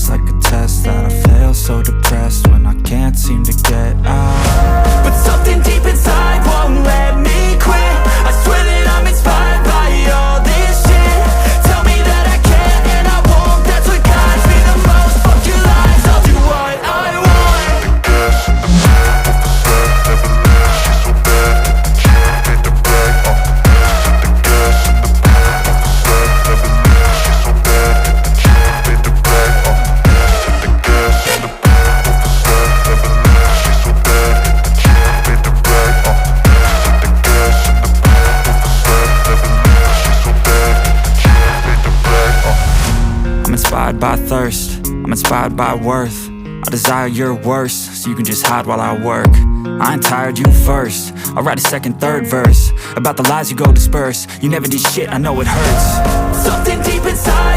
feels like a test that I fail, so depressed when I can't seem to get out. But something deep inside won't let me quit. I swear that I'm inspired by all this shit. Tell me that I can and I won't. That's what guides me the most. Fuck your lies, I'll do what I want. The gas in the back of the set never leaves. She's so bad that the chick made the brag. The gas in the back of the set never leaves. She's so bad that the chick made the brag. The gas in the back of the set never leaves. She's so bad that the chick made the brag. The gas in the back of the set never leaves. She's so bad that the chick made the brag. I'm inspired by thirst, I'm inspired by worth. I desire your worst, so you can just hide while I work. I ain't tired, you first. I'll write a second, third verse about the lies you go disperse. You never did shit, I know it hurts. Something deep inside